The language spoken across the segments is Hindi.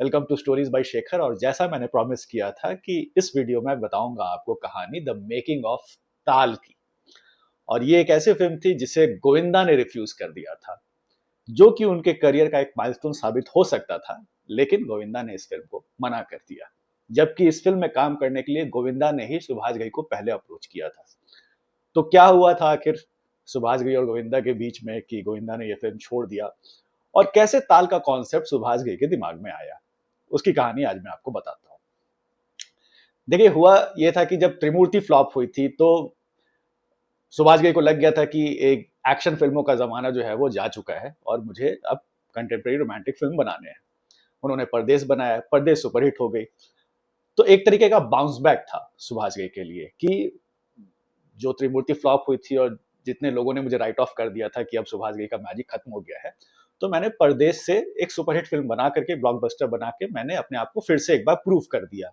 Welcome to stories by Shekhar. और जैसा मैंने प्रॉमिस किया था कि इस वीडियो में बताऊंगा आपको कहानी द मेकिंग ऑफ ताल की। और ये एक ऐसी फिल्म थी जिसे गोविंदा ने रिफ्यूज कर दिया था, जो कि उनके करियर का एक माइलस्टोन साबित हो सकता था। लेकिन गोविंदा ने इस फिल्म को मना कर दिया, जबकि इस फिल्म में काम करने के लिए गोविंदा ने ही सुभाष घई को पहले अप्रोच किया था। तो क्या हुआ था आखिर सुभाष घई और गोविंदा के बीच में कि गोविंदा ने यह फिल्म छोड़ दिया, और कैसे ताल का कॉन्सेप्ट सुभाष घई के दिमाग में आया, उसकी कहानी आज मैं आपको बताता हूँ। देखिए, हुआ यह था कि जब त्रिमूर्ति फ्लॉप हुई थी तो सुभाष घई को लग गया था कि एक एक्शन फिल्मों का जमाना जो है वो जा चुका है और मुझे अब कंटेम्प्रेरी रोमांटिक फिल्म बनाने हैं। उन्होंने परदेश बनाया, परदेश सुपरहिट हो गई। तो एक तरीके का बाउंस बैक था सुभाष घई के लिए कि जो त्रिमूर्ति फ्लॉप हुई थी और जितने लोगों ने मुझे राइट ऑफ कर दिया था कि अब सुभाष घई का मैजिक खत्म हो गया है, तो मैंने परदेश से एक सुपरहिट फिल्म बना करके, ब्लॉकबस्टर बना के मैंने अपने आप को फिर से एक बार प्रूव कर दिया।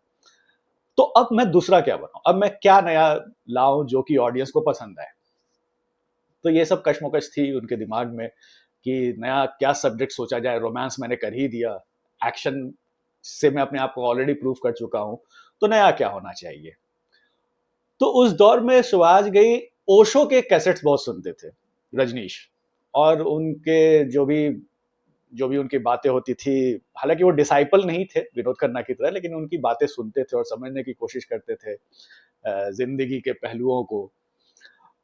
तो अब मैं दूसरा क्या बनाऊं, अब मैं क्या नया लाऊं जो कि ऑडियंस को पसंद आए। तो ये सब कश्मकश थी उनके दिमाग में कि नया क्या सब्जेक्ट सोचा जाए। रोमांस मैंने कर ही दिया, एक्शन से मैं अपने आप को ऑलरेडी प्रूव कर चुका हूं, तो नया क्या होना चाहिए। तो उस दौर में सुभाष घई ओशो के कैसेट्स बहुत सुनते थे, रजनीश, और उनके जो भी उनकी बातें होती थी, हालांकि वो डिसाइपल नहीं थे विनोद खन्ना की तरह, लेकिन उनकी बातें सुनते थे और समझने की कोशिश करते थे जिंदगी के पहलुओं को।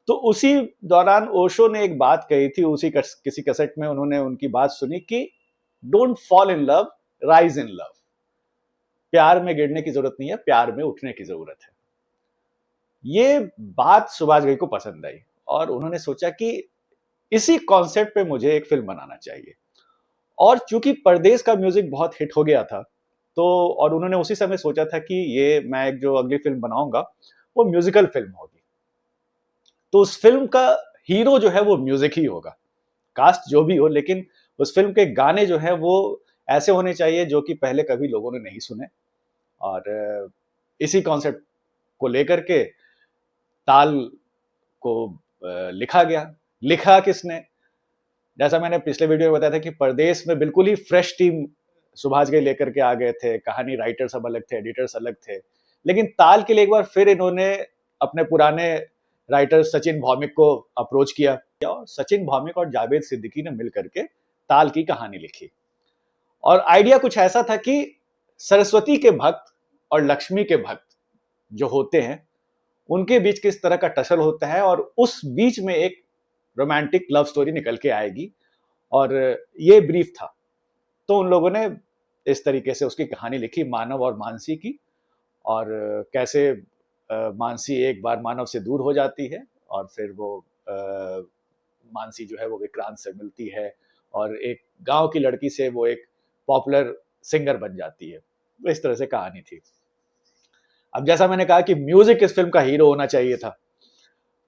तो उसी दौरान ओशो ने एक बात कही थी, किसी कैसेट में उन्होंने उनकी बात सुनी कि don't fall in love, rise in love. प्यार में गिरने की जरूरत नहीं है, प्यार में उठने की जरूरत है। ये बात सुभाष घई को पसंद आई और उन्होंने सोचा कि इसी कॉन्सेप्ट पे मुझे एक फिल्म बनाना चाहिए। और चूंकि परदेश का म्यूजिक बहुत हिट हो गया था, तो और उन्होंने उसी समय सोचा था कि ये मैं एक जो अगली फिल्म बनाऊंगा वो म्यूजिकल फिल्म होगी। तो उस फिल्म का हीरो जो है वो म्यूजिक ही होगा, कास्ट जो भी हो, लेकिन उस फिल्म के गाने जो है वो ऐसे होने चाहिए जो कि पहले कभी लोगों ने नहीं सुने। और इसी कॉन्सेप्ट को लेकर के ताल को लिखा गया। लिखा किसने? जैसा मैंने पिछले वीडियो में बताया था कि परदेश में बिल्कुल ही फ्रेश टीम सुभाष घई लेकर के आ गए थे। कहानी राइटर सब अलग थे, एडिटर्स अलग थे। लेकिन ताल के लिए एक बार फिर इन्होंने अपने पुराने राइटर सचिन भौमिक को अप्रोच किया और सचिन भौमिक और जावेद सिद्दीकी ने मिलकर के ताल की कहानी लिखी। और आइडिया कुछ ऐसा था कि सरस्वती के भक्त और लक्ष्मी के भक्त जो होते हैं उनके बीच किस तरह का टसल होता है, और उस बीच में एक रोमांटिक लव स्टोरी निकल के आएगी। और ये ब्रीफ था। तो उन लोगों ने इस तरीके से उसकी कहानी लिखी, मानव और मानसी की। और कैसे मानसी एक बार मानव से दूर हो जाती है और फिर वो मानसी जो है वो विक्रांत से मिलती है और एक गांव की लड़की से वो एक पॉपुलर सिंगर बन जाती है। तो इस तरह से कहानी थी। अब जैसा मैंने कहा कि म्यूजिक इस फिल्म का हीरो होना चाहिए था,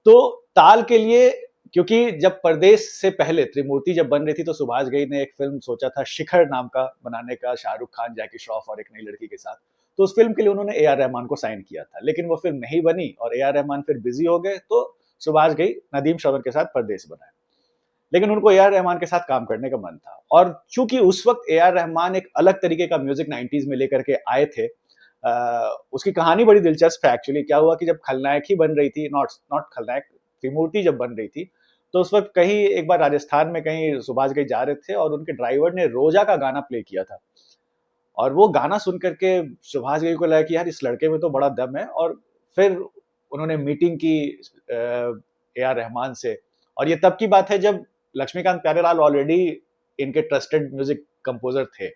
तो ताल के लिए, क्योंकि जब परदेश से पहले त्रिमूर्ति जब बन रही थी तो सुभाष घई ने एक फिल्म सोचा था शिखर नाम का बनाने का, शाहरुख खान, जैकी श्रॉफ और एक नई लड़की के साथ। तो उस फिल्म के लिए उन्होंने ए आर रहमान को साइन किया था, लेकिन वो फिल्म नहीं बनी और ए आर रहमान फिर बिजी हो गए। तो सुभाष घई नदीम श्रवण के साथ परदेश बनाए, लेकिन उनको ए आर रहमान के साथ काम करने का मन था। और चूंकि उस वक्त ए आर रहमान एक अलग तरीके का म्यूजिक 90s में लेकर के आए थे, उसकी कहानी बड़ी दिलचस्प है। एक्चुअली क्या हुआ कि जब खलनायक ही बन रही थी, नॉट नॉट खलनायक, त्रिमूर्ति जब बन रही थी, तो उस वक्त कहीं एक बार राजस्थान में कहीं सुभाष घई जा रहे थे और उनके ड्राइवर ने रोजा का गाना प्ले किया था। और वो गाना सुन करके सुभाष घई को लगा कि यार इस लड़के में तो बड़ा दम है। और फिर उन्होंने मीटिंग की ए आर रहमान से। और ये तब की बात है जब लक्ष्मीकांत प्यारेलाल ऑलरेडी इनके ट्रस्टेड म्यूजिक कंपोजर थे।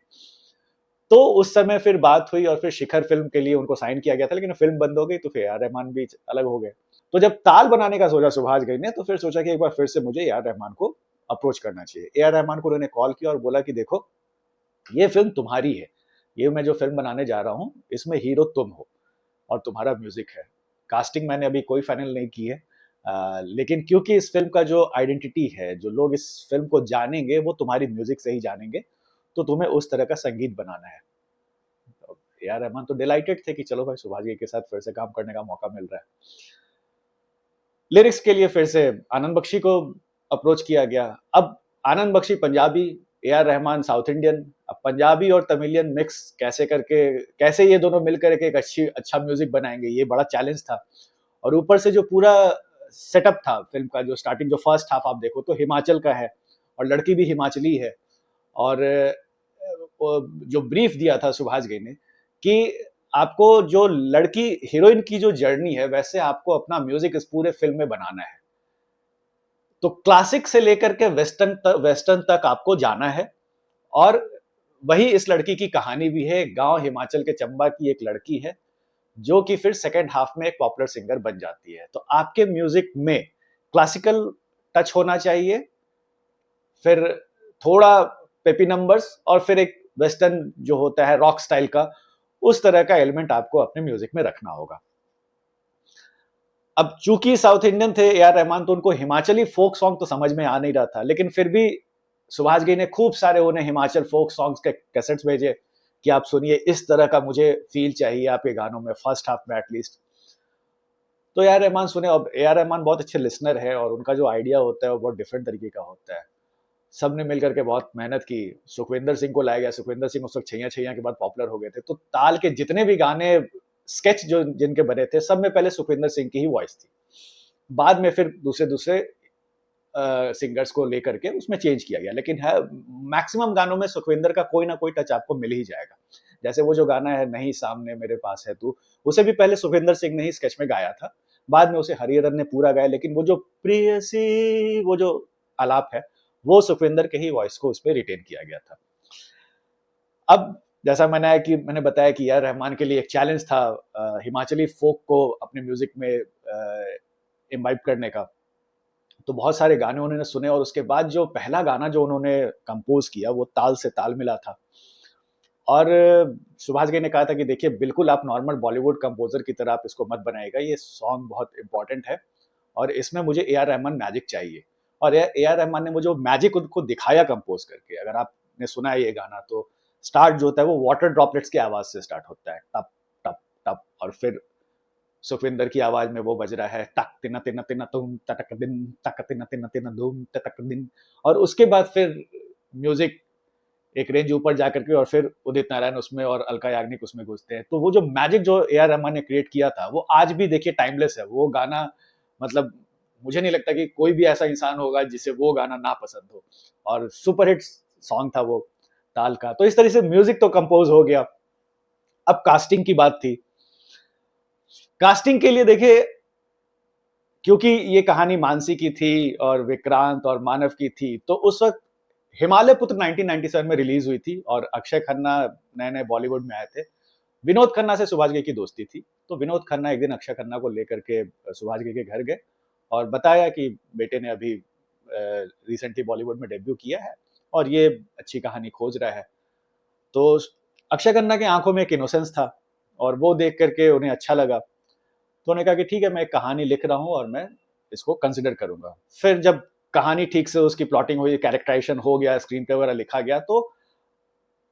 तो उस समय फिर बात हुई और फिर शिखर फिल्म के लिए उनको साइन किया गया था, लेकिन फिल्म बंद हो गई तो फिर ए आर रहमान भी अलग हो गए। तो जब ताल बनाने का सोचा सुभाष घई ने, तो फिर सोचा कि एक बार फिर से मुझे ए आर रहमान को अप्रोच करना चाहिए। ए आर रहमान को उन्होंने कॉल किया और बोला कि देखो, ये फिल्म तुम्हारी है, ये मैं जो फिल्म बनाने जा रहा हूँ इसमें हीरो तुम हो और तुम्हारा म्यूजिक है। कास्टिंग मैंने अभी कोई फाइनल नहीं की है, लेकिन क्योंकि इस फिल्म का जो आइडेंटिटी है, जो लोग इस फिल्म को जानेंगे वो तुम्हारी म्यूजिक से ही जानेंगे, तो तुम्हें उस तरह का संगीत बनाना है। ए आर रहमान तो डिलाइटेड थे कि चलो भाई, सुभाष घई के साथ फिर से काम करने का मौका मिल रहा है। लिरिक्स के लिए फिर से आनंद बख्शी को अप्रोच किया गया। अब Anand Bakshi Punjabi, A R Rahman South Indian, अब पंजाबी और तमिलियन मिक्स कैसे ये दोनों मिलकर के एक अच्छा म्यूजिक बनाएंगे, ये बड़ा चैलेंज था। और ऊपर से जो पूरा सेटअप था फिल्म का, जो स्टार्टिंग जो फर्स्ट हाफ आप देखो तो हिमाचल का है और लड़की भी हिमाचली है। और जो ब्रीफ दिया था सुभाष घई ने कि आपको जो लड़की हीरोइन की जो जर्नी है वैसे आपको अपना म्यूजिक इस पूरे फिल्म में बनाना है। तो क्लासिक से लेकर के वेस्टर्न तक आपको जाना है। और वही इस लड़की की कहानी भी है। गांव हिमाचल के चंबा की एक लड़की है जो कि फिर सेकेंड हाफ में एक पॉपुलर सिंगर बन जाती है। तो आपके म्यूजिक में क्लासिकल टच होना चाहिए, फिर थोड़ा पेपी नंबर्स, और फिर एक वेस्टर्न जो होता है रॉक स्टाइल का, उस तरह का एलिमेंट आपको अपने म्यूजिक में रखना होगा। अब चूंकि साउथ इंडियन थे ए आर रहमान, तो उनको हिमाचली फोक सॉन्ग तो समझ में आ नहीं रहा था, लेकिन फिर भी सुभाष घई ने खूब सारे उन्हें हिमाचल फोक सॉन्ग्स के कैसेट्स भेजे कि आप सुनिए, इस तरह का मुझे फील चाहिए आपके गानों में, फर्स्ट हाफ में एटलीस्ट। तो ए आर रहमान सुने। अब ए आर रहमान बहुत अच्छे लिसनर है और उनका जो आइडिया होता है वो बहुत डिफरेंट तरीके का होता है। सबने मिलकर के बहुत मेहनत की, सुखविंदर सिंह को लाया गया। सुखविंदर सिंह उस वक्त छैया छैया के बाद पॉपुलर हो गए थे, तो ताल के जितने भी गाने स्केच जो जिनके बने थे, सब में पहले सुखविंदर सिंह की ही वॉइस थी। बाद में फिर दूसरे दूसरे सिंगर्स को लेकर के उसमें चेंज किया गया, लेकिन है मैक्सिमम गानों में सुखविंदर का कोई ना कोई टच आपको मिल ही जाएगा। जैसे वो जो गाना है नहीं सामने मेरे पास है तू, उसे भी पहले सुखविंदर सिंह ने ही स्केच में गाया था, बाद में उसे हरिहरन ने पूरा गाया, लेकिन वो जो प्रियसी वो जो आलाप है वो सुखविंदर के ही वॉइस को उसमें रिटेन किया गया था। अब जैसा मैंने बताया कि यार रहमान के लिए एक चैलेंज था हिमाचली फोक को अपने म्यूजिक में इम्बाइब करने का। तो बहुत सारे गाने उन्होंने सुने और उसके बाद जो पहला गाना जो उन्होंने कंपोज किया वो ताल से ताल मिला था। और सुभाष घई ने कहा था कि देखिए, बिल्कुल आप नॉर्मल बॉलीवुड कंपोजर की तरह आप इसको मत बनाइएगा, ये सॉन्ग बहुत इंपॉर्टेंट है और इसमें मुझे ए आर रहमान मैजिक चाहिए। और ए आर रहमान ने मुझे मैजिक उनको दिखाया कंपोज करके। अगर आपने सुना है ये गाना, तो स्टार्ट जो होता है वो वाटर ड्रॉपलेट्स की आवाज से स्टार्ट होता है, टप टप टप, और फिर सुखविंदर की आवाज में वो बज रहा है टक तिना तिना तिना तुम तटक दिन तक तिना तिना तिना धूम तटक दिन। और उसके बाद फिर म्यूजिक एक रेंज ऊपर जाकर के और फिर उदित नारायण उसमें और अलका याग्निक उसमें घुसते हैं। तो वो जो मैजिक जो ए आर रहमान ने क्रिएट किया था वो आज भी देखिए टाइमलेस है। वो गाना मतलब मुझे नहीं लगता कि कोई भी ऐसा इंसान होगा जिसे वो गाना ना पसंद हो, और सुपरहिट सॉन्ग था वो ताल का। तो इस तरह से म्यूजिक तो कंपोज हो गया। अब कास्टिंग की बात थी। कास्टिंग के लिए देखिए, क्योंकि ये कहानी मानसी की थी और विक्रांत और मानव की थी, तो उस वक्त हिमालय पुत्र 1997 में रिलीज हुई थी और अक्षय खन्ना नए नए बॉलीवुड में आए थे। विनोद खन्ना से सुभाष घई की दोस्ती थी, तो विनोद खन्ना एक दिन अक्षय खन्ना को लेकर के सुभाष घई के घर गए और बताया कि बेटे ने अभी रिसेंटली बॉलीवुड में डेब्यू किया है और ये अच्छी कहानी खोज रहा है। तो अक्षय खन्ना की आंखों में एक इनोसेंस था और वो देख करके उन्हें अच्छा लगा। तो उन्होंने कहा कि ठीक है, मैं एक कहानी लिख रहा हूँ और मैं इसको कंसिडर करूंगा। फिर जब कहानी ठीक से उसकी प्लॉटिंग हुई, कैरेक्टराइजेशन हो गया, स्क्रीन प्ले वगैरह लिखा गया, तो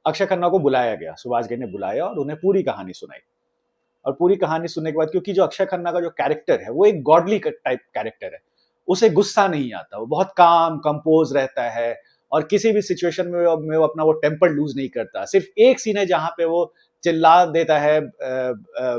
अक्षय खन्ना को बुलाया गया, सुभाष घई ने बुलाया और उन्हें पूरी कहानी सुनाई। और पूरी कहानी सुनने के बाद, क्योंकि जो अक्षय खन्ना का जो कैरेक्टर है वो एक गॉडली टाइप कैरेक्टर है, उसे गुस्सा नहीं आता, वो बहुत काम कंपोज रहता है और किसी भी सिचुएशन में वो अपना वो टेम्पर लूज नहीं करता। सिर्फ एक सीन है जहां पे वो चिल्ला देता है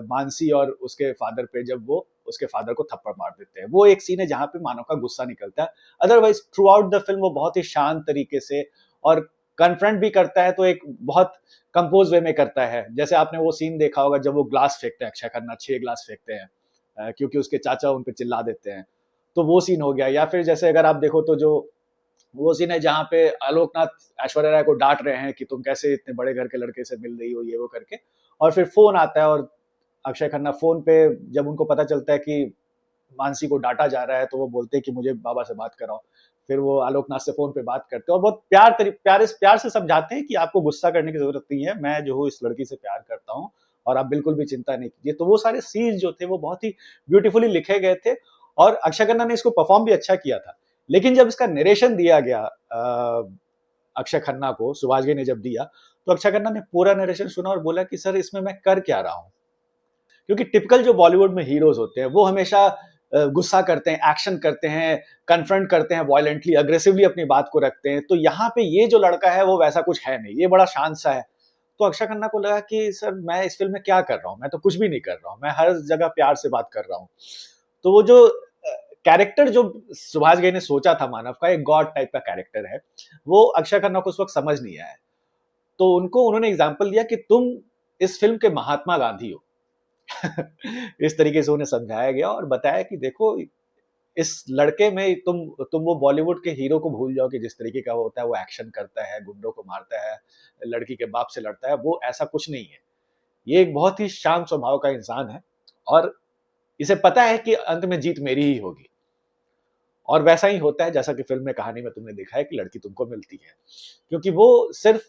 मानसी और उसके फादर पे, जब वो उसके फादर को थप्पड़ मार देते हैं। वो एक सीन है जहां पे मानव का गुस्सा निकलता है। Otherwise through out the film वो बहुत ही शांत तरीके से और कन्फ्रंट भी करता है तो एक बहुत कंपोज वे में करता है। जैसे आपने वो सीन देखा होगा जब वो ग्लास फेंकते हैं, अक्षय खन्ना 6 ग्लास फेंकते हैं क्योंकि उसके चाचा उन पर चिल्ला देते हैं, तो वो सीन हो गया। या फिर जैसे अगर आप देखो तो जो वो सीन है जहाँ पे आलोकनाथ ऐश्वर्या राय को डांट रहे हैं कि तुम कैसे इतने बड़े घर के लड़के से मिल रही हो, ये वो करके, और फिर फोन आता है और अक्षय खन्ना फोन पे जब उनको पता चलता है कि मानसी को डांटा जा रहा है तो वो बोलते हैं कि मुझे बाबा से बात कराओ। फिर वो आलोकनाथ से फोन पे बात करते हैं और बहुत प्यार से समझाते हैं कि आपको गुस्सा करने की जरूरत नहीं है, मैं जो हूँ इस लड़की से प्यार करता हूँ और आप बिल्कुल भी चिंता नहीं कीजिए। तो वो सारे सीन्स जो थे वो बहुत ही ब्यूटीफुली लिखे गए थे और अक्षय खन्ना ने इसको परफॉर्म भी अच्छा किया था। लेकिन जब इसका नरेशन दिया गया अक्षय खन्ना को, सुभाष घई ने जब दिया, तो अक्षय खन्ना ने पूरा नरेशन सुना और बोला कि सर इसमें मैं कर क्या रहा हूँ। क्योंकि टिपिकल जो बॉलीवुड में हीरोज होते हैं वो हमेशा गुस्सा करते हैं, एक्शन करते हैं, कन्फ्रंट करते हैं, वायलेंटली, अग्रेसिवली अपनी बात को रखते हैं। तो यहाँ पे ये जो लड़का है वो वैसा कुछ है नहीं, ये बड़ा शांत सा है। तो अक्षय खन्ना को लगा कि सर मैं इस फ़िल्म में क्या कर रहा हूँ? मैं तो कुछ भी नहीं कर रहा हूँ, मैं हर जगह प्यार से बात कर रहा हूँ। तो वो जो कैरेक्टर जो सुभाष घई ने सोचा था मानव का, एक गॉड टाइप का कैरेक्टर है, वो अक्षय खन्ना को उस वक़्त समझ नहीं आया। तो उनको उन्होंने एग्ज़ाम्पल दिया कि तुम इस फ़िल्म के महात्मा गांधी हो। इस तरीके से उन्हें समझाया गया और बताया कि देखो इस लड़के में तुम वो बॉलीवुड के हीरो को भूल जाओ कि जिस तरीके का वो होता है, वो एक्शन करता है, गुंडों को मारता है, लड़की के बाप से लड़ता है, वो ऐसा कुछ नहीं है। ये एक बहुत ही शांत स्वभाव का इंसान है और इसे पता है कि अंत में जीत मेरी ही होगी। और वैसा ही होता है जैसा कि फ़िल्म में कहानी में तुमने देखा है कि लड़की तुमको मिलती है। क्योंकि वो सिर्फ़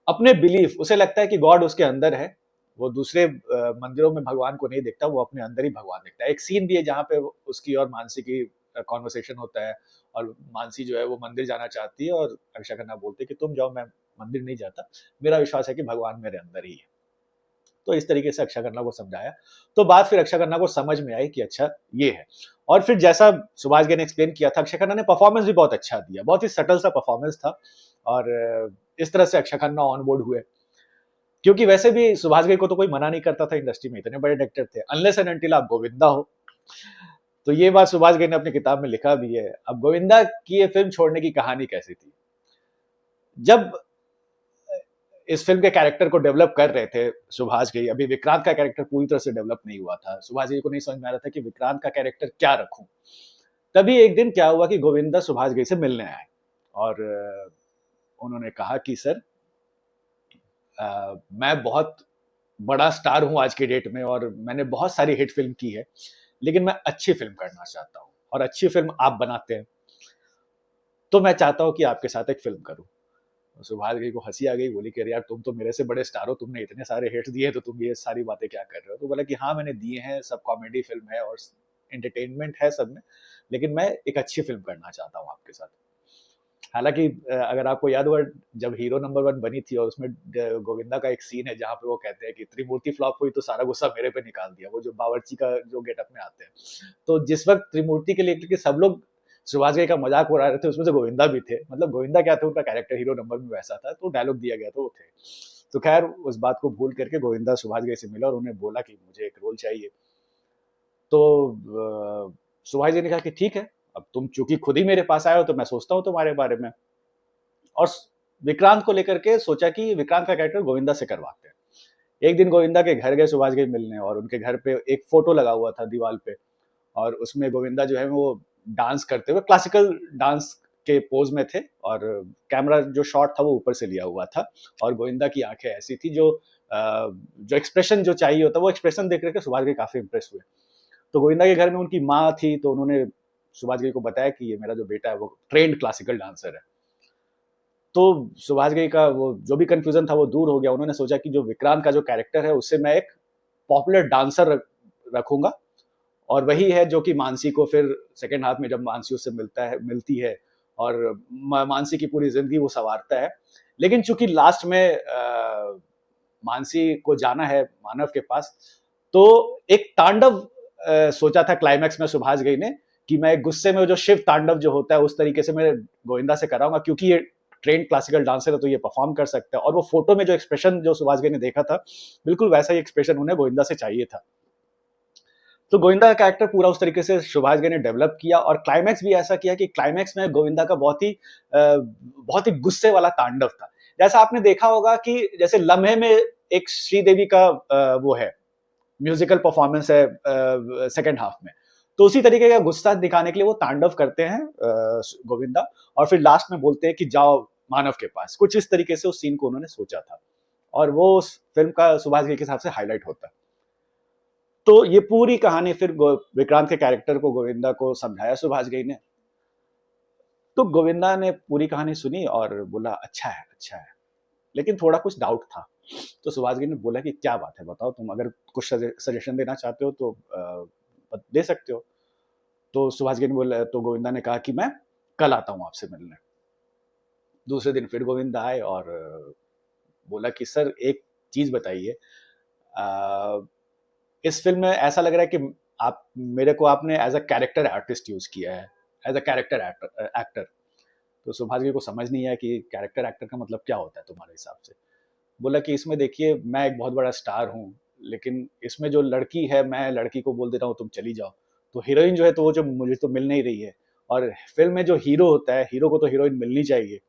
अपने बिलीफ उसे लगता है कि गॉड उसके अंदर है। वो दूसरे मंदिरों में भगवान को नहीं देखता, वो अपने अंदर ही भगवान देखता है। एक सीन भी है जहाँ पे उसकी और मानसी की कन्वर्सेशन होता है और मानसी जो है वो मंदिर जाना चाहती है और अक्षय खन्ना बोलते हैं कि तुम जाओ, मैं मंदिर नहीं जाता। मेरा विश्वास है कि भगवान मेरे अंदर ही है। तो इस तरीके से अक्षय खन्ना को समझाया। तो बात फिर अक्षय खन्ना को समझ में आई कि अच्छा ये है। और फिर जैसा सुभाष घई ने एक्सप्लेन किया था, अक्षय खन्ना ने परफॉर्मेंस भी बहुत अच्छा दिया। बहुत ही सटल सा परफॉर्मेंस था और इस तरह से अक्षय खन्ना ऑन बोर्ड हुए। क्योंकि वैसे भी सुभाष घई को तो कोई मना नहीं करता था इंडस्ट्री में, इतने बड़े डायरेक्टर थे। अनलेस एंड अंटिल आप गोविंदा हो। तो ये बात सुभाष घई ने अपनी किताब में लिखा भी है। अब गोविंदा की ये फ़िल्म छोड़ने की कहानी कैसी थी? जब इस फ़िल्म के कैरेक्टर को डेवलप कर रहे थे सुभाष घई, अभी विक्रांत का कैरेक्टर पूरी तरह से डेवलप नहीं हुआ था। सुभाष घई को नहीं समझ में आ रहा था कि विक्रांत का कैरेक्टर क्या रखूँ? तभी एक दिन क्या हुआ कि गोविंदा सुभाष घई से मिलने आए और उन्होंने कहा कि सर मैं बहुत बड़ा स्टार हूँ आज की डेट में और मैंने बहुत सारी हिट फ़िल्म की है, लेकिन मैं अच्छी फ़िल्म करना चाहता हूँ और अच्छी फ़िल्म आप बनाते हैं, तो मैं चाहता हूँ कि आपके साथ एक फ़िल्म करूँ। सुभाष घई को हँसी आ गई, बोली कि अरे यार तुम तो मेरे से बड़े स्टार हो, तुमने इतने सारे हिट्स दिए तो तुम ये सारी बातें क्या कर रहे हो? तो बोला कि हाँ, मैंने दिए हैं, सब कॉमेडी फ़िल्म है और एंटरटेनमेंट है सब में, लेकिन मैं एक अच्छी फ़िल्म करना चाहता हूँ आपके साथ। हालाँकि अगर आपको याद होगा जब हीरो नंबर 1 बनी थी और उसमें गोविंदा का एक सीन है जहाँ पे वो कहते हैं कि त्रिमूर्ति फ्लॉप हुई तो सारा गुस्सा मेरे पे निकाल दिया, वो जो बावर्ची का जो गेटअप में आते हैं। तो जिस वक़्त त्रिमूर्ति के लेकर के सब लोग सुभाष घई का मज़ाक उड़ा रहे थे, उसमें से गोविंदा भी थे। मतलब गोविंदा क्या थे, उनका कैरेक्टर हीरो नंबर में वैसा था, तो डायलॉग दिया गया था वो थे। तो ख़ैर उस बात को भूल करके गोविंदा सुभाष घई से मिला और उन्हें बोला कि मुझे एक रोल चाहिए। तो सुभाष घई ने कहा कि ठीक है, अब तुम चूँकि खुद ही मेरे पास आए हो तो मैं सोचता हूँ तुम्हारे बारे में। और विक्रांत को लेकर के सोचा कि विक्रांत का कैरेक्टर गोविंदा से करवाते हैं। एक दिन गोविंदा के घर गए सुभाष घई मिलने और उनके घर पे एक फ़ोटो लगा हुआ था दीवाल पे और उसमें गोविंदा जो है वो डांस करते हुए क्लासिकल डांस के पोज़ में थे और कैमरा जो शॉट था वो ऊपर से लिया हुआ था और गोविंदा की आँखें ऐसी थी जो एक्सप्रेशन जो चाहिए होता है वो एक्सप्रेशन देख कर के सुभाष घई काफ़ी इम्प्रेस हुए। तो गोविंदा के घर में उनकी माँ थी तो उन्होंने सुभाष घई को बताया कि ये मेरा जो बेटा है वो ट्रेन्ड क्लासिकल डांसर है। तो सुभाष घई का वो जो भी कन्फ्यूज़न था वो दूर हो गया। उन्होंने सोचा कि जो विक्रांत का जो कैरेक्टर है उससे मैं एक पॉपुलर डांसर रखूँगा और वही है जो कि मानसी को फिर सेकंड हाफ में जब मानसी उससे मिलती है और मानसी की पूरी ज़िंदगी वो सँवारता है। लेकिन चूँकि लास्ट में मानसी को जाना है मानव के पास, तो एक तांडव सोचा था क्लाइमैक्स में सुभाष घई ने कि मैं गुस्से में जो शिव तांडव जो होता है उस तरीके से मैं गोविंदा से कराऊँगा क्योंकि ये ट्रेन्ड क्लासिकल डांसर है तो ये परफ़ॉर्म कर सकता है और वो फ़ोटो में जो एक्सप्रेशन जो सुभाष घई ने देखा था, बिल्कुल वैसा ही एक्सप्रेशन उन्हें गोविंदा से चाहिए था। तो गोविंदा का कैरेक्टर पूरा उस तरीके से सुभाष घई ने डेवलप किया और क्लाइमैक्स भी ऐसा किया कि क्लाइमैक्स में गोविंदा का बहुत ही गुस्से वाला तांडव था। जैसा आपने देखा होगा कि जैसे लम्हे में एक श्रीदेवी का वो है म्यूजिकल परफॉर्मेंस है सेकंड हाफ में। तो उसी तरीके का गुस्सा दिखाने के लिए वो तांडव करते हैं गोविंदा और फिर लास्ट में बोलते हैं कि जाओ मानव के पास। कुछ इस तरीके से उस सीन को उन्होंने सोचा था और वो उस फ़िल्म का सुभाष घई के हिसाब से हाइलाइट होता है। तो ये पूरी कहानी फिर विक्रांत के कैरेक्टर को गोविंदा को समझाया सुभाष घई ने। तो गोविंदा ने पूरी कहानी सुनी और बोला अच्छा है, अच्छा है। लेकिन थोड़ा कुछ डाउट था। तो सुभाष घई ने बोला कि क्या बात है बताओ तुम अगर कुछ सजेशन देना चाहते हो तो दे सकते हो। तो सुभाष घई ने बोला तो गोविंदा ने कहा कि मैं कल आता हूँ आपसे मिलने। दूसरे दिन फिर गोविंदा आए और बोला कि सर एक चीज़ बताइए इस फ़िल्म में ऐसा लग रहा है कि आप मेरे को आपने as a character artist use किया है, एज अ कैरेक्टर एक्टर। तो सुभाष को समझ नहीं आया कि कैरेक्टर एक्टर का मतलब क्या होता है तुम्हारे हिसाब से। बोला कि इसमें देखिए मैं एक बहुत बड़ा स्टार हूँ, लेकिन इसमें जो लड़की है मैं लड़की को बोल देता हूँ तुम चली जाओ, तो हीरोइन जो है तो वो जो मुझे तो मिल नहीं रही है, और फिल्म में जो हीरो होता है हीरो को तो हीरोइन मिलनी चाहिए।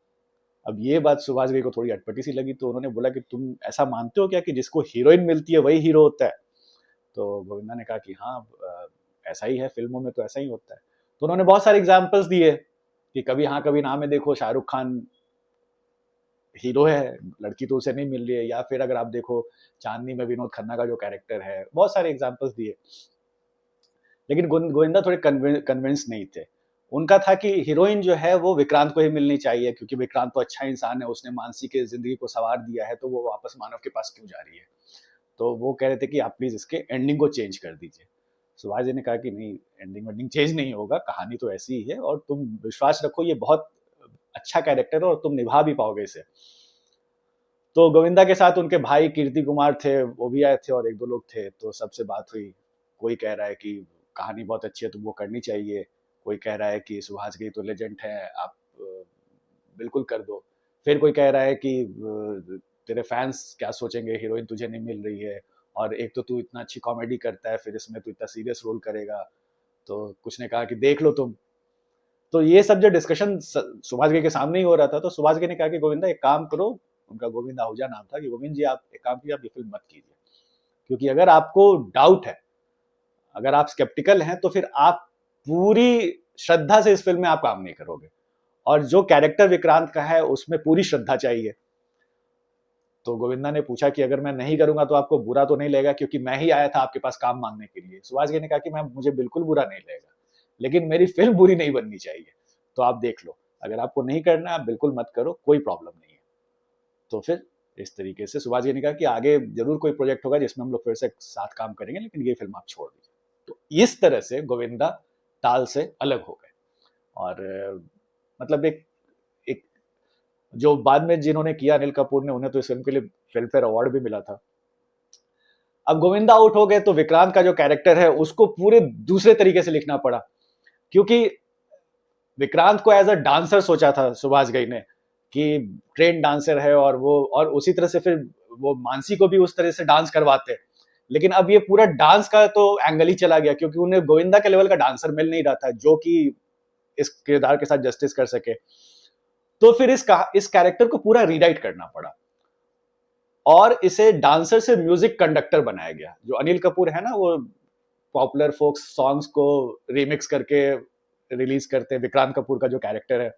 अब ये बात सुभाष घई को थोड़ी अटपटी सी लगी, तो उन्होंने बोला कि तुम ऐसा मानते हो क्या कि जिसको हीरोइन मिलती है वही हीरो होता है? तो गोविंदा ने कहा कि हाँ, ऐसा ही है, फिल्मों में तो ऐसा ही होता है। तो उन्होंने बहुत सारे एग्जाम्पल्स दिए कि कभी हाँ कभी ना में देखो शाहरुख खान हीरो है, लड़की तो उसे नहीं मिल रही है, या फिर अगर आप देखो चांदनी में विनोद खन्ना का जो कैरेक्टर है, बहुत सारे एग्जाम्पल्स दिए। लेकिन गोविंदा थोड़े कन्विंस नहीं थे। उनका था कि हीरोइन जो है वो विक्रांत को ही मिलनी चाहिए, क्योंकि विक्रांत तो अच्छा इंसान है, उसने मानसी के जिंदगी को संवार दिया है, तो वो वापस मानव के पास क्यों जा रही है। तो वो कह रहे थे कि आप प्लीज इसके एंडिंग को चेंज कर दीजिए। सुभाष जी ने कहा कि नहीं, एंडिंग वेंडिंग चेंज नहीं होगा, कहानी तो ऐसी ही है, और तुम विश्वास रखो ये बहुत अच्छा कैरेक्टर है और तुम निभा भी पाओगे इसे। तो गोविंदा के साथ उनके भाई कीर्ति कुमार थे, वो भी आए थे, और एक दो लोग थे, तो सबसे बात हुई। कोई कह रहा है कि कहानी बहुत अच्छी है, तुम वो करनी चाहिए। कोई कह रहा है कि सुभाष घई तो लेजेंड है, आप बिल्कुल कर दो। फिर कोई कह रहा है कि तेरे फैंस क्या सोचेंगे, हीरोइन तुझे नहीं मिल रही है, और एक तो तू इतना अच्छी कॉमेडी करता है, फिर इसमें तू इतना सीरियस रोल करेगा। तो कुछ ने कहा कि देख लो तुम। तो ये सब जो डिस्कशन सुभाष घई के सामने ही हो रहा था, तो सुभाष घई ने कहा कि गोविंदा एक काम करो, उनका गोविंद आहूजा नाम था, कि गोविंद जी आप एक काम कीजिए, आप ये फिल्म मत कीजिए, क्योंकि अगर आपको डाउट है, अगर आप स्केप्टिकल हैं, तो फिर आप पूरी श्रद्धा से इस फिल्म में आप काम नहीं करोगे, और जो कैरेक्टर विक्रांत का है उसमें पूरी श्रद्धा चाहिए। तो गोविंदा ने पूछा कि अगर मैं नहीं करूंगा तो आपको बुरा तो नहीं लगेगा, क्योंकि मैं ही आया था आपके पास काम मांगने के लिए। सुभाष घई ने कहा कि मैं मुझे बिल्कुल बुरा नहीं लगेगा, लेकिन मेरी फिल्म बुरी नहीं बननी चाहिए। तो आप देख लो, अगर आपको नहीं करना आप बिल्कुल मत करो, कोई प्रॉब्लम नहीं है। तो फिर इस तरीके से सुभाष जी ने कहा कि आगे जरूर कोई प्रोजेक्ट होगा जिसमें हम लोग फिर से साथ काम करेंगे, लेकिन ये फिल्म आप छोड़ दीजिए। तो इस तरह से गोविंदा ताल से अलग हो गए। और मतलब एक एक जो बाद में जिन्होंने किया अनिल कपूर ने, उन्हें तो इस फिल्म के लिए फिल्म फेयर अवार्ड भी मिला था। अब गोविंदा आउट हो गए तो विक्रांत का जो कैरेक्टर है उसको पूरे दूसरे तरीके से लिखना पड़ा, क्योंकि विक्रांत को एज अ डांसर सोचा था सुभाष घई ने, कि ट्रेन डांसर है, और वो और उसी तरह से फिर वो मानसी को भी उस तरह से डांस करवाते। लेकिन अब ये पूरा डांस का तो एंगल ही चला गया, क्योंकि उन्हें गोविंदा के लेवल का डांसर मिल नहीं रहा था जो कि इस किरदार के साथ जस्टिस कर सके। तो फिर इस कैरेक्टर को पूरा रीराइट करना पड़ा, और इसे डांसर से म्यूजिक कंडक्टर बनाया गया। जो अनिल कपूर है ना, वो पॉपुलर फोक सॉन्ग्स को रिमिक्स करके रिलीज करते हैं, विक्रांत कपूर का जो कैरेक्टर है।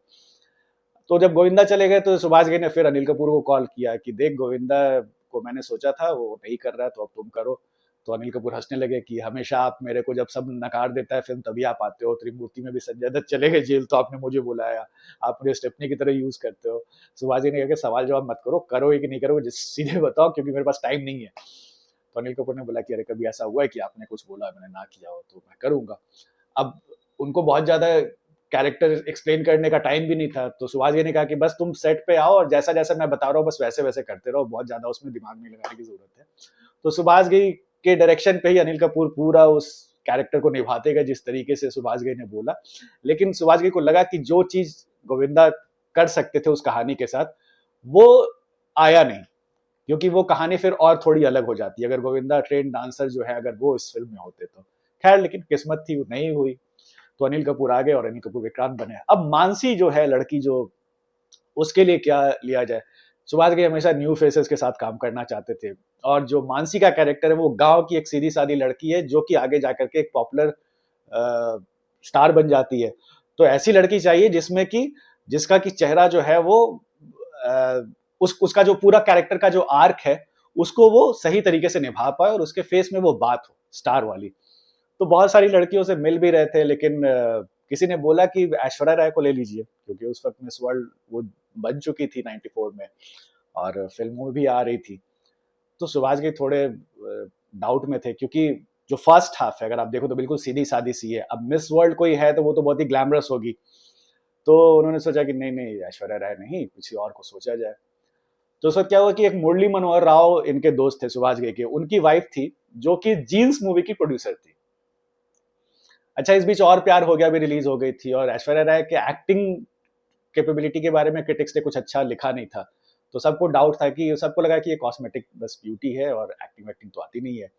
तो जब गोविंदा चले गए तो सुभाष घई ने फिर अनिल कपूर को कॉल किया कि देख, गोविंदा को मैंने सोचा था, वो नहीं कर रहा है, तो अब तुम करो। तो अनिल कपूर हंसने लगे कि हमेशा आप मेरे को, जब सब नकार देता है फिल्म तभी आप आते हो, त्रिमूर्ति में भी संजय दत्त चले गए जेल तो आपने मुझे बुलाया, आप मुझे स्टेपनी की तरह यूज करते हो। सुभाष जी ने कहा कि सवाल जवाब मत करो, करो कि नहीं करो सीधे बताओ, क्योंकि मेरे पास टाइम नहीं है। तो अनिल कपूर ने बोला कि अरे कभी ऐसा हुआ है कि आपने कुछ बोला मैंने ना किया हो, तो मैं करूंगा। अब उनको बहुत ज्यादा कैरेक्टर एक्सप्लेन करने का टाइम भी नहीं था, तो सुभाष जी ने कहा कि बस तुम सेट पे आओ और जैसा जैसा मैं बता रहा हूँ बस वैसे वैसे करते रहो, बहुत ज्यादा उसमें दिमाग नहीं लगाने की जरूरत है। तो सुभाष घई के डायरेक्शन पे ही अनिल कपूर पूरा उस कैरेक्टर को निभाते गए जिस तरीके से सुभाष घई ने बोला। लेकिन सुभाष घई को लगा कि जो चीज गोविंदा कर सकते थे उस कहानी के साथ, वो आया नहीं, क्योंकि वो कहानी फिर और थोड़ी अलग हो जाती अगर गोविंदा ट्रेन डांसर जो है अगर वो इस फिल्म में होते तो। खैर, लेकिन किस्मत थी, वो नहीं हुई। तो अनिल कपूर आ गए और अनिल कपूर विक्रांत बने। अब मानसी जो है लड़की, जो उसके लिए क्या लिया जाए। सुभाष घई हमेशा न्यू फेसेस के साथ काम करना चाहते थे, और जो मानसी का कैरेक्टर है वो गांव की एक सीधी सादी लड़की है जो कि आगे जाकर के एक पॉपुलर स्टार बन जाती है। तो ऐसी लड़की चाहिए जिसमें कि जिसका कि चेहरा जो है वो उसका जो पूरा कैरेक्टर का जो आर्क है उसको वो सही तरीके से निभा पाए, और उसके फेस में वो बात हो स्टार वाली। तो बहुत सारी लड़कियों से मिल भी रहे थे, लेकिन किसी ने बोला कि ऐश्वर्या राय को ले लीजिए, क्योंकि उस वक्त मिस वर्ल्ड वो बन चुकी थी 94 में, और फिल्मों में भी आ रही थी। तो सुभाष घई थोड़े डाउट में थे, क्योंकि जो फर्स्ट हाफ है अगर आप देखो तो बिल्कुल सीधी सादी सी है। अब मिस वर्ल्ड कोई है तो वो तो बहुत ही ग्लैमरस होगी, तो उन्होंने सोचा कि नहीं नहीं, ऐश्वर्या राय नहीं, किसी और को सोचा जाए। तो उस वक्त क्या हुआ कि एक मुरली मनोहर राव इनके दोस्त थे सुभाष घई के, उनकी वाइफ थी जो कि जीन्स मूवी की प्रोड्यूसर थी। अच्छा, इस बीच और प्यार हो गया भी रिलीज हो गई थी, और ऐश्वर्या राय के एक्टिंग कैपेबिलिटी के बारे में क्रिटिक्स ने कुछ अच्छा लिखा नहीं था, तो सबको डाउट था, कि सबको लगा कि ये कॉस्मेटिक बस ब्यूटी है और एक्टिंग वैक्टिंग तो आती नहीं है।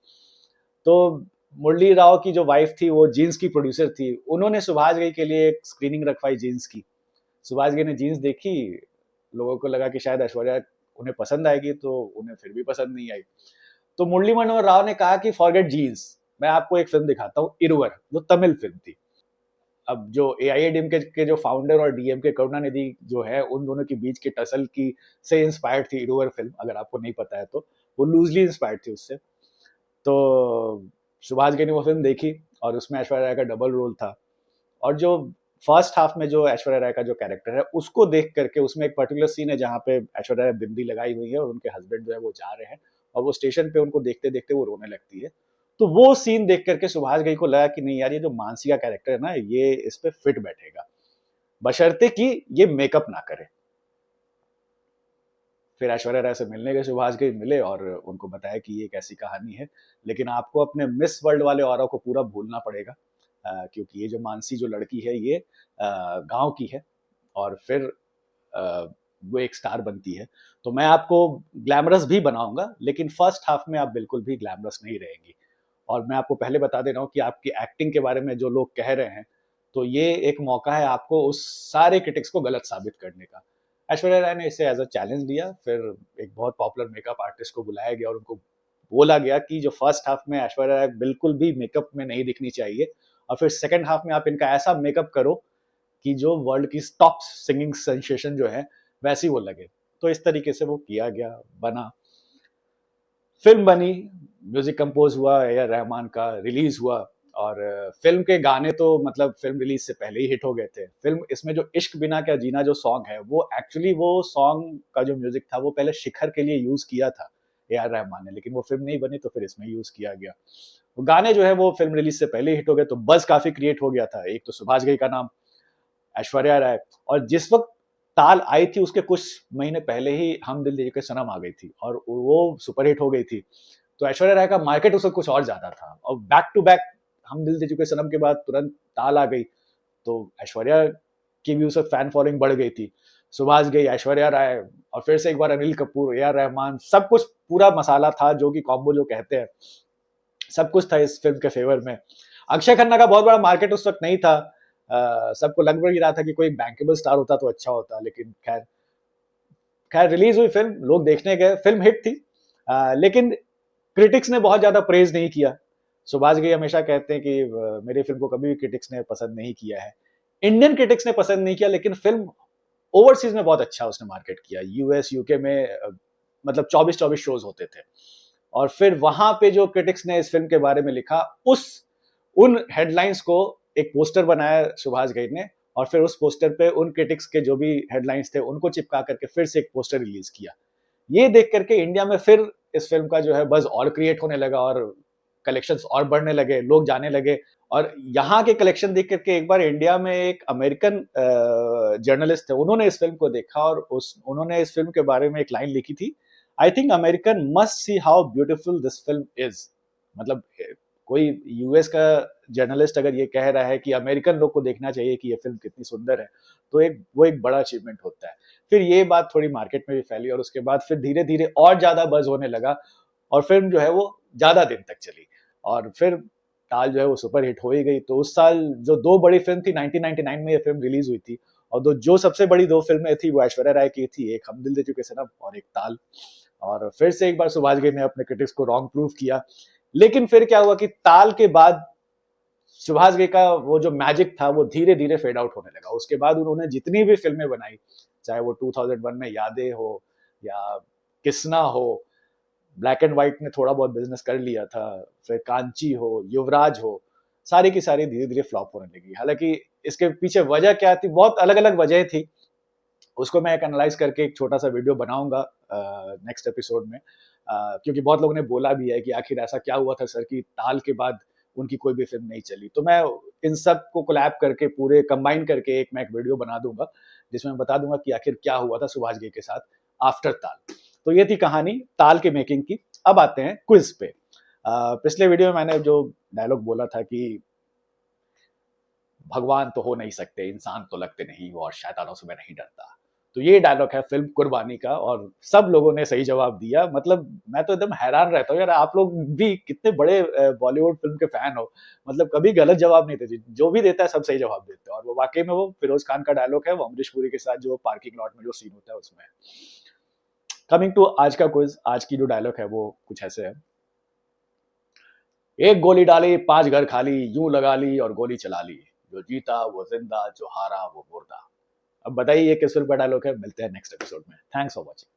तो मुरली राव की जो वाइफ थी वो जीन्स की प्रोड्यूसर थी, उन्होंने सुभाष घई के लिए एक स्क्रीनिंग रखवाई जीन्स की। सुभाष घई ने जीन्स देखी, लोगों को लगा कि शायद ऐश्वर्या उन्हें पसंद आएगी, तो उन्हें फिर भी पसंद नहीं आई। तो मुरली मनोहर राव ने कहा कि फॉरगेट जीन्स, मैं आपको एक फिल्म दिखाता हूँ, इरुवर, जो तमिल फिल्म थी। अब जो एआईएडीएमके के जो फाउंडर और डीएमके करुणानिधि जो है, उन दोनों के बीच के टसल की से इंस्पायर्ड थी इरुवर फिल्म, अगर आपको नहीं पता है तो। वो लूजली इंस्पायर्ड थी उससे। तो सुभाष घई ने वो फिल्म देखी, और उसमें ऐश्वर्या राय का डबल रोल था। और जो फर्स्ट हाफ में जो ऐश्वर्या राय का जो कैरेक्टर है, उसको देख करके, उसमें एक पर्टिकुलर सीन है जहाँ पे ऐश्वर्या राय बिंदी लगाई हुई है और उनके हस्बैंड जो है वो जा रहे हैं, और वो स्टेशन पे उनको देखते देखते वो रोने लगती है। तो वो सीन देख करके सुभाष घई को लगा कि नहीं यार, ये जो मानसी का कैरेक्टर है ना, ये इस पे फिट बैठेगा, बशर्ते कि ये मेकअप ना करे। फिर ऐश्वर्या राय से मिलने गए सुभाष घई, मिले और उनको बताया कि ये एक ऐसी कहानी है, लेकिन आपको अपने मिस वर्ल्ड वाले ऑरा को पूरा भूलना पड़ेगा, क्योंकि ये जो मानसी जो लड़की है, ये गांव की है, और फिर अ, वो एक स्टार बनती है। तो मैं आपको ग्लैमरस भी बनाऊंगा, लेकिन फर्स्ट हाफ में आप बिल्कुल भी ग्लैमरस नहीं रहेंगी। और मैं आपको पहले बता दे रहा हूँ कि आपकी एक्टिंग के बारे में जो लोग कह रहे हैं, तो ये एक मौका है आपको उस सारे क्रिटिक्स को गलत साबित करने का। ऐश्वर्या राय ने इसे एज अ चैलेंज लिया, फिर एक बहुत पॉपुलर मेकअप आर्टिस्ट को बुलाया गया और उनको बोला गया कि जो फर्स्ट हाफ में ऐश्वर्या राय बिल्कुल भी मेकअप में नहीं दिखनी चाहिए, और फिर सेकंड हाफ में आप इनका ऐसा मेकअप करो कि जो वर्ल्ड की टॉप सिंगिंग सेंसेशन जो है, वैसी वो लगे। तो इस तरीके से वो किया गया, बना, फिल्म बनी, म्यूजिक कंपोज हुआ ए आर रहमान का, रिलीज हुआ। और फिल्म के गाने तो मतलब फिल्म रिलीज से पहले ही हिट हो गए थे। फिल्म इसमें जो इश्क बिना क्या जीना जो सॉन्ग है, वो एक्चुअली वो सॉन्ग का जो म्यूजिक था वो पहले शिखर के लिए यूज किया था ए आर रहमान ने, लेकिन वो फिल्म नहीं बनी तो फिर इसमें यूज किया गया। वो गाने जो है वो फिल्म रिलीज से पहले हिट हो गए, तो बज काफी क्रिएट हो गया था। एक तो सुभाष घई का नाम, ऐश्वर्या राय, और जिस वक्त ताल आई थी उसके कुछ महीने पहले ही हम दिल दे चुके सनम आ गई थी, और वो सुपरहिट हो गई थी। तो ऐश्वर्या राय का मार्केट उस वक्त कुछ और ज्यादा था, और बैक टू बैक हम दिल दे चुके सनम के बाद तुरंत ताल आ गई, तो ऐश्वर्या की भी उस वक्त फैन फॉलोइंग बढ़ गई थी। सुभाष घई, ऐश्वर्या राय, और फिर से एक बार अनिल कपूर, ए आर रहमान, सब कुछ पूरा मसाला था, जो कि कॉम्बो जो कहते हैं, सब कुछ था इस फिल्म के फेवर में। अक्षय खन्ना का बहुत बड़ा मार्केट उस वक्त नहीं था। सबको लग भी रहा था कि कोई बैंकेबल स्टार होता तो अच्छा होता, लेकिन खैर खैर रिलीज हुई फिल्म, लोग देखने गए, फिल्म हिट थी। लेकिन क्रिटिक्स ने बहुत ज्यादा प्रेज नहीं किया। सुभाष घई हमेशा कहते हैं कि मेरी फिल्म को कभी भी क्रिटिक्स ने पसंद नहीं किया है। इंडियन क्रिटिक्स ने पसंद नहीं किया, लेकिन फिल्म ओवरसीज में बहुत अच्छा उसने मार्केट किया। यूएस यूके में मतलब 24-24 शोज होते थे, और फिर वहां पे जो क्रिटिक्स ने इस फिल्म के बारे में लिखा, उस उन हेडलाइंस को एक पोस्टर बनाया सुभाष घई ने, और फिर उस पोस्टर पे उन क्रिटिक्स के जो भी हेडलाइंस थे उनको चिपका करके फिर से एक पोस्टर रिलीज किया। ये देख करके इंडिया में फिर इस फिल्म का जो है बज और क्रिएट होने लगा, और कलेक्शंस और बढ़ने लगे, लोग जाने लगे। और यहाँ के कलेक्शन देख करके एक बार इंडिया में एक अमेरिकन जर्नलिस्ट थे, उन्होंने इस फिल्म को देखा, और उन्होंने इस फिल्म के बारे में एक लाइन लिखी थी, I think American must see how beautiful this film is. मतलब कोई यूएस का जर्नलिस्ट अगर ये कह रहा है कि अमेरिकन लोग को देखना चाहिए कि ये फिल्म कितनी सुंदर है, तो वो एक बड़ा अचीवमेंट होता है। फिर ये बात थोड़ी मार्केट में भी फैली, और उसके बाद फिर धीरे धीरे और ज्यादा बज होने लगा, और फिल्म जो है वो ज्यादा दिन तक चली, और फिर ताल जो है वो सुपर हिट हो ही गई। तो उस साल जो दो बड़ी फिल्म थी, 1999 में ये फिल्म रिलीज हुई थी, और जो सबसे बड़ी दो फिल्में थी वो ऐश्वर्या राय की थी, एक हम दिल दे चुके सनम और एक ताल। और फिर से एक बार सुभाष घई ने अपने क्रिटिक्स को रॉन्ग प्रूव किया। लेकिन फिर क्या हुआ कि ताल के बाद सुभाष घई का वो जो मैजिक था वो धीरे धीरे फेड आउट होने लगा। उसके बाद उन्होंने जितनी भी फिल्में बनाई, चाहे वो 2001 में यादें हो या किसना हो, ब्लैक एंड व्हाइट ने थोड़ा बहुत बिजनेस कर लिया था, फिर कांची हो, युवराज हो, सारी की सारी धीरे धीरे फ्लॉप होने लगी। हालांकि इसके पीछे वजह क्या थी, बहुत अलग अलग वजह थी, उसको मैं एक एनालाइज करके एक छोटा सा वीडियो बनाऊंगा नेक्स्ट एपिसोड में। क्योंकि बहुत लोगों ने बोला भी है कि आखिर ऐसा क्या हुआ था सर कि ताल के बाद उनकी कोई भी फिल्म नहीं चली। तो मैं इन सब को कोलैब करके, पूरे कंबाइन करके मैं एक वीडियो बना दूंगा, जिसमें मैं बता दूंगा कि आखिर क्या हुआ था सुभाष घई के साथ आफ्टर ताल। तो ये थी कहानी ताल के मेकिंग की। अब आते हैं क्विज पे। पिछले वीडियो में मैंने जो डायलॉग बोला था कि भगवान तो हो नहीं सकते, इंसान तो लगते नहीं और शैतानों से मैं नहीं डरता। तो ये डायलॉग है फ़िल्म कुर्बानी का और सब लोगों ने सही जवाब दिया। मतलब मैं तो एकदम हैरान रहता हूँ यार, आप लोग भी कितने बड़े बॉलीवुड फ़िल्म के फ़ैन हो। मतलब कभी गलत जवाब नहीं देते, जो भी देता है सब सही जवाब देते हैं और वो वाक़ई में वो फ़िरोज़ खान का डायलॉग है, वो अमरीश पुरी के साथ जो पार्किंग लॉट में जो सीन होता है उसमें। कमिंग टू आज का क्विज़, आज की जो डायलॉग है वो कुछ ऐसे है। एक गोली डाली, 5 घर खाली, यूँ लगा ली और गोली चला ली। जो जीता वो ज़िंदा, जो हारा वो मुर्दा। अब बताइए ये किस फ़िल्म का डायलॉग है? मिलते हैं नेक्स्ट एपिसोड में। Thanks for watching.